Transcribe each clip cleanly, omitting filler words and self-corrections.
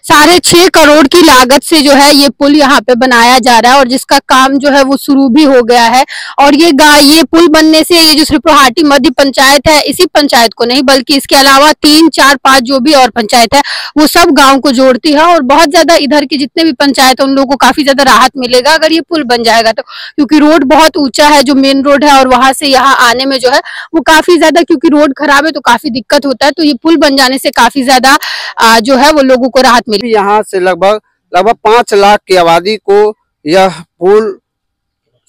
6.5 करोड़ की लागत से जो है ये पुल यहाँ पे बनाया जा रहा है और जिसका काम जो है वो शुरू भी हो गया है। और ये पुल बनने से ये जो श्रीपुरहाटी मध्य पंचायत है, इसी पंचायत को नहीं बल्कि इसके अलावा 3, 4, 5 जो भी और पंचायत है वो सब गांव को जोड़ती है और बहुत ज्यादा इधर की जितने भी पंचायत है उन लोगों को काफी ज्यादा राहत मिलेगा अगर ये पुल बन जाएगा तो, क्योंकि रोड बहुत ऊंचा है जो मेन रोड है और वहां से यहाँ आने में जो है वो काफी ज्यादा, क्योंकि रोड खराब है तो काफी दिक्कत होता है। तो ये पुल बन जाने से काफी ज्यादा जो है वो लोगों को राहत मिली। यहाँ से लगभग 5 लाख की आबादी को यह पुल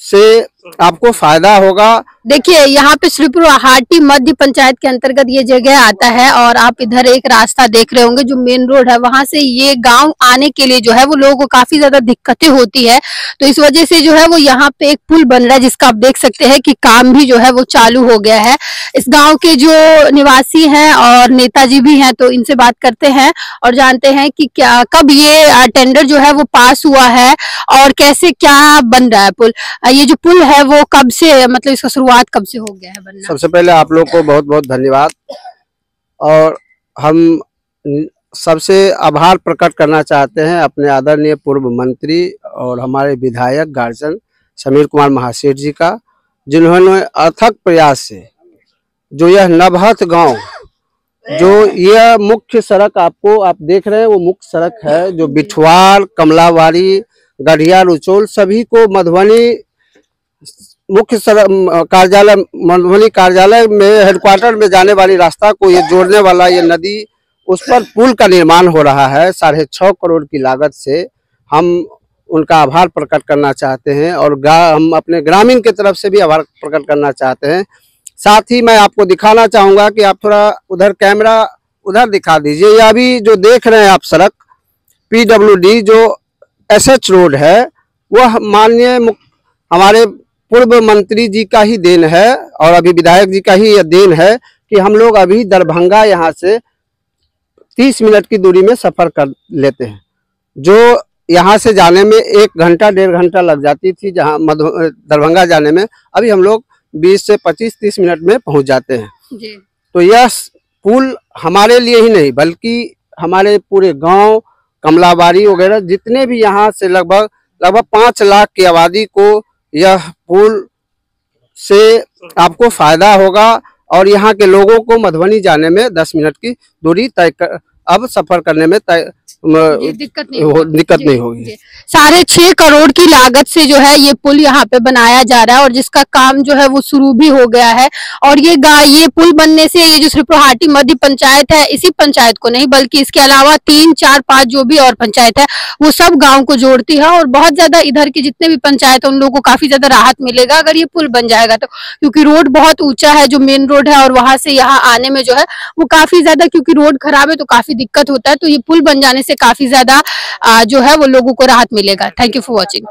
से आपको फायदा होगा। देखिए यहाँ पे श्रीपुरहाटी मध्य पंचायत के अंतर्गत ये जगह आता है और आप इधर एक रास्ता देख रहे होंगे जो मेन रोड है, वहां से ये गांव आने के लिए जो है वो लोगों को काफी ज्यादा दिक्कतें होती है। तो इस वजह से जो है वो यहाँ पे एक पुल बन रहा है जिसका आप देख सकते हैं कि काम भी जो है वो चालू हो गया है। इस गाँव के जो निवासी हैं और नेताजी भी हैं तो इनसे बात करते हैं और जानते हैं कि क्या कब ये टेंडर जो है वो पास हुआ है और कैसे क्या बन रहा है पुल। ये जो पुल है वो कब से, मतलब इसका शुरुआत कब से हो गया है बनना? सबसे पहले आप लोग को बहुत बहुत धन्यवाद और हम सबसे आभार प्रकट करना चाहते हैं अपने आदरणीय पूर्व मंत्री और हमारे विधायक गार्जियन समीर कुमार महासेठ जी का, जिन्होंने अथक प्रयास से जो यह नबहत गांव, जो यह मुख्य सड़क आपको आप देख रहे हैं वो मुख्य सड़क है जो बिठवार, कमलावाड़ी, गढ़िया, रुचौल सभी को मधुबनी मुख्य कार्यालय, मधुबनी कार्यालय में हेडक्वार्टर में जाने वाली रास्ता को ये जोड़ने वाला ये नदी, उस पर पुल का निर्माण हो रहा है 6.5 करोड़ की लागत से। हम उनका आभार प्रकट करना चाहते हैं और हम अपने ग्रामीण की तरफ से भी आभार प्रकट करना चाहते हैं। साथ ही मैं आपको दिखाना चाहूंगा कि आप थोड़ा उधर कैमरा उधर दिखा दीजिए। यह अभी जो देख रहे हैं आप सड़क PWD जो SH रोड है वह माननीय हमारे पूर्व मंत्री जी का ही देन है और अभी विधायक जी का ही यह देन है कि हम लोग अभी दरभंगा यहाँ से 30 मिनट की दूरी में सफर कर लेते हैं, जो यहाँ से जाने में 1 घंटा 1.5 घंटा लग जाती थी जहाँ दरभंगा जाने में, अभी हम लोग 20 से 25-30 मिनट में पहुँच जाते हैं जी। तो यह पुल हमारे लिए ही नहीं बल्कि हमारे पूरे गांव, कमलाबाड़ी वगैरह जितने भी यहाँ से लगभग 5 लाख की आबादी को यह पुल से आपको फायदा होगा और यहाँ के लोगों को मधुबनी जाने में 10 मिनट की दूरी अब सफर करने में दिक्कत नहीं होगी। 6.5 करोड़ की लागत से जो है ये पुल यहाँ पे बनाया जा रहा है और जिसका काम जो है वो शुरू भी हो गया है। और ये पुल बनने से ये जो श्रीपुरहाटी मध्य पंचायत है, इसी पंचायत को नहीं बल्कि इसके अलावा 3, 4, 5 जो भी और पंचायत है वो सब गाँव को जोड़ती है और बहुत ज्यादा इधर की जितने भी पंचायत है उन लोगों को काफी ज्यादा राहत मिलेगा अगर ये पुल बन जाएगा तो, क्योंकि रोड बहुत ऊंचा है जो मेन रोड है और वहां से यहाँ आने में जो है वो काफी ज्यादा, क्योंकि रोड खराब है तो काफी दिक्कत होता है। तो ये पुल बन जाने से काफी ज्यादा जो है वो लोगों को राहत मिलेगा। Thank you for watching.